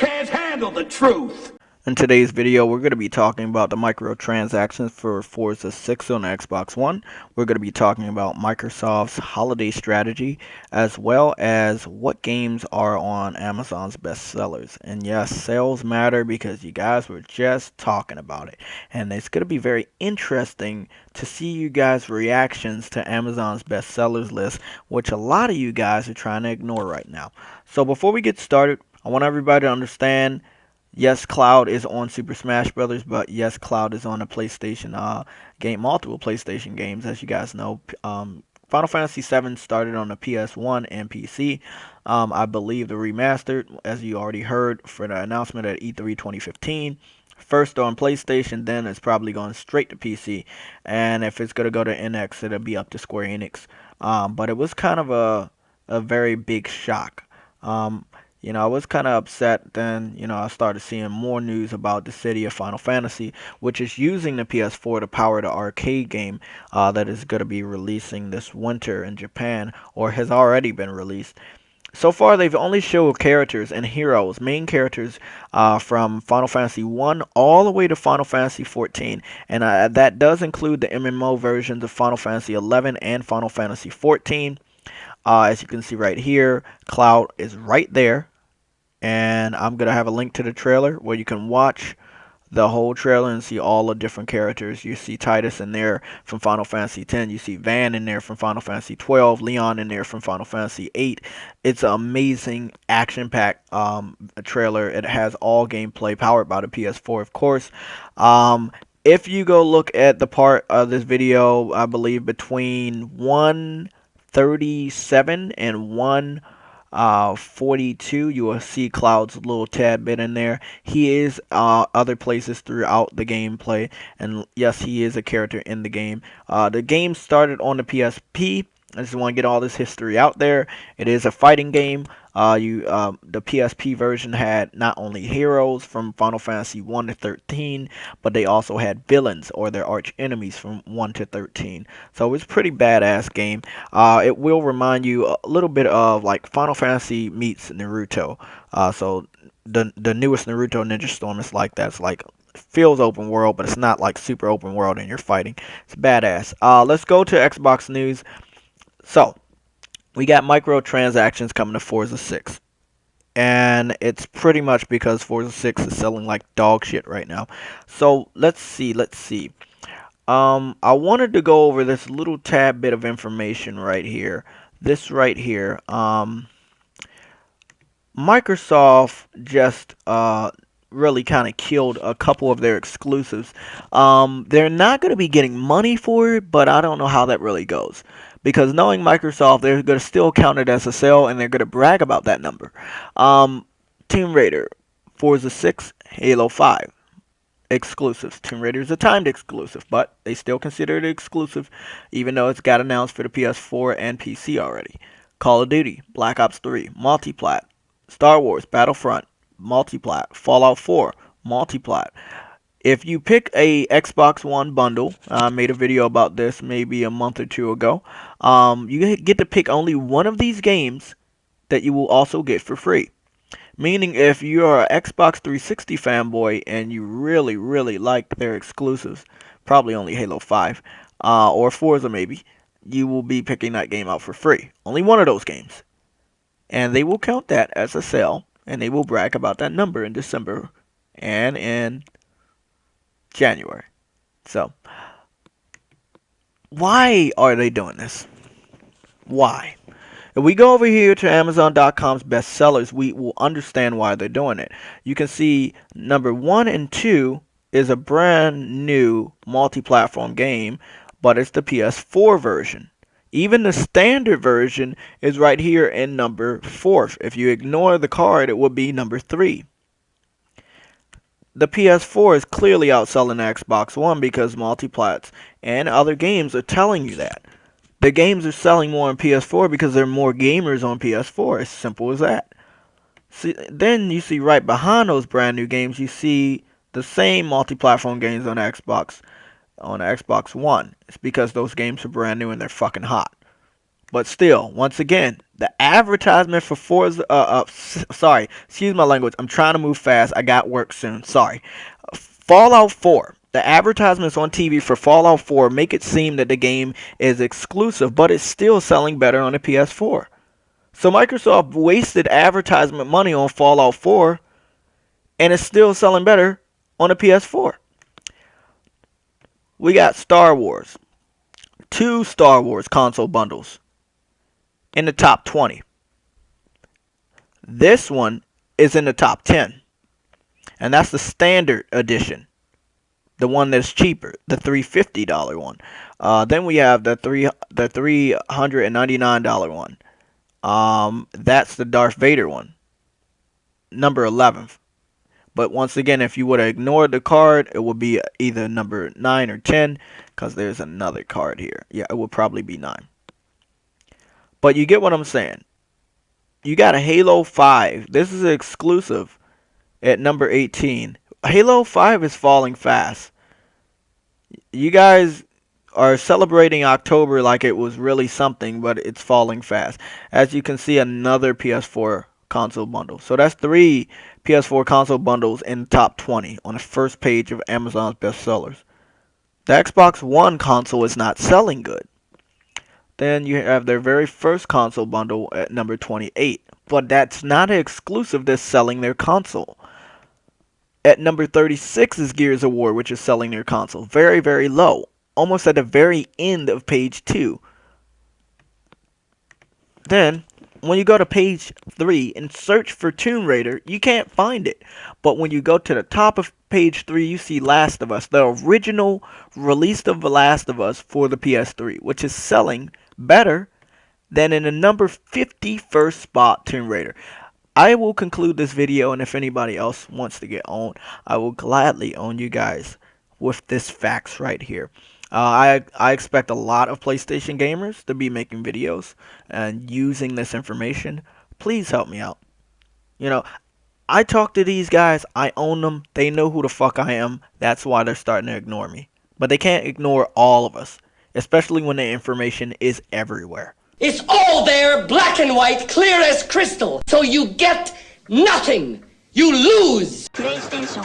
can't handle the truth. In today's video, we're going to be talking about the microtransactions for Forza 6 on the Xbox One. We're going to be talking about Microsoft's holiday strategy, as well as what games are on Amazon's bestsellers. And yes, sales matter because you guys were just talking about it. And it's going to be very interesting to see you guys' reactions to Amazon's bestsellers list, which a lot of you guys are trying to ignore right now. So before we get started, I want everybody to understand. Yes, Cloud is on Super Smash Brothers, but yes, Cloud is on a PlayStation game, multiple PlayStation games, as you guys know. Final Fantasy VII started on the PS1 and PC. I believe the remastered, as you already heard for the announcement at E3 2015. First on PlayStation, then it's probably going straight to PC. And if it's going to go to NX, it'll be up to Square Enix. But it was kind of a very big shock. Um, I was kind of upset then, I started seeing more news about the city of Final Fantasy, which is using the PS4 to power the arcade game that is going to be releasing this winter in Japan, or has already been released. So far, they've only showed characters and heroes, main characters from Final Fantasy 1 all the way to Final Fantasy 14. And that does include the MMO versions of Final Fantasy 11 and Final Fantasy 14. As you can see right here, Cloud is right there, and I'm gonna have a link to the trailer where you can watch the whole trailer and see all the different characters. You see Titus in there from Final Fantasy X. You see Van in there from Final Fantasy 12. Leon in there from Final Fantasy 8. It's an amazing action-packed trailer. It has all gameplay powered by the PS4, of course. Um, if you go look at the part of this video, I believe between 137 and 42, you will see Cloud's little tad bit in there. He is other places throughout the gameplay, and yes, he is a character in the game. The game started on the PSP. I just want to get all this history out there. It is a fighting game. The PSP version had not only heroes from Final Fantasy 1 to 13, but they also had villains or their arch enemies from 1 to 13. So it's a pretty badass game. It will remind you a little bit of like Final Fantasy meets Naruto. So the newest Naruto Ninja Storm is like that. It's like feels open world, but it's not like super open world and you're fighting. It's badass. Let's go to Xbox news. So we got microtransactions coming to Forza 6. And it's pretty much because Forza 6 is selling like dog shit right now. So let's see. I wanted to go over this little tad bit of information right here. This right here. Microsoft just really kind of killed a couple of their exclusives. They're not going to be getting money for it, but I don't know how that really goes. Because knowing Microsoft, they're going to still count it as a sale, and they're going to brag about that number. Um, Tomb Raider, Forza 6, Halo 5 exclusives. Tomb Raider is a timed exclusive, but they still consider it exclusive, even though it's got announced for the PS4 and PC already. Call of Duty, Black Ops 3, Multiplat, Star Wars Battlefront, Multiplat, Fallout 4, Multiplat. If you pick a Xbox One bundle, I made a video about this maybe a month or two ago. You get to pick only one of these games that you will also get for free. Meaning, if you're an Xbox 360 fanboy and you really, really like their exclusives, probably only Halo 5 or Forza maybe, you will be picking that game out for free. Only one of those games. And they will count that as a sale, and they will brag about that number in December and in January. So, why are they doing this? Why? If we go over here to Amazon.com's bestsellers, we will understand why they're doing it. You can see number 1 and 2 is a brand new multi-platform game, but it's the PS4 version. Even the standard version is right here in number 4. If you ignore the card, it would be number 3. The PS4 is clearly outselling the Xbox One because multiplats and other games are telling you that. The games are selling more on PS4 because there are more gamers on PS4. It's simple as that. See, then you see right behind those brand new games, you see the same multi-platform games on the Xbox One. It's because those games are brand new and they're fucking hot. But still, once again, the advertisement for Forza, sorry, excuse my language. I'm trying to move fast. I got work soon. Sorry. Fallout 4. The advertisements on TV for Fallout 4 make it seem that the game is exclusive, but it's still selling better on the PS4. So Microsoft wasted advertisement money on Fallout 4, and it's still selling better on the PS4. We got Star Wars. 2 Star Wars console bundles in the top 20. This one is in the top 10. And that's the standard edition. The one that's cheaper, the $350 one. Then we have the $399 one. That's the Darth Vader one, number 11th. But once again, if you would have ignored the card, it would be either number 9 or 10, because there's another card here. Yeah, it would probably be 9. But you get what I'm saying. You got a Halo 5. This is exclusive at number 18. Halo 5 is falling fast. You guys are celebrating October like it was really something, but it's falling fast. As you can see, another PS4 console bundle. So that's 3 PS4 console bundles in the top 20 on the first page of Amazon's bestsellers. The Xbox One console is not selling good. Then you have their very first console bundle at number 28. But that's not an exclusive that's selling their console. At number 36 is Gears of War, which is selling their console. Very, very low. Almost at the very end of page 2. Then, when you go to page 3 and search for Tomb Raider, you can't find it. But when you go to the top of page 3, you see Last of Us, the original release of The Last of Us for the PS3, which is selling better than in the number 51st spot Tomb Raider. I will conclude this video, and if anybody else wants to get on, I will gladly own you guys with this facts right here. I expect a lot of PlayStation gamers to be making videos and using this information. Please help me out. You know, I talk to these guys. I own them. They know who the fuck I am. That's why they're starting to ignore me. But they can't ignore all of us, especially when the information is everywhere. It's all there, black and white, clear as crystal. So you get nothing. You lose. PlayStation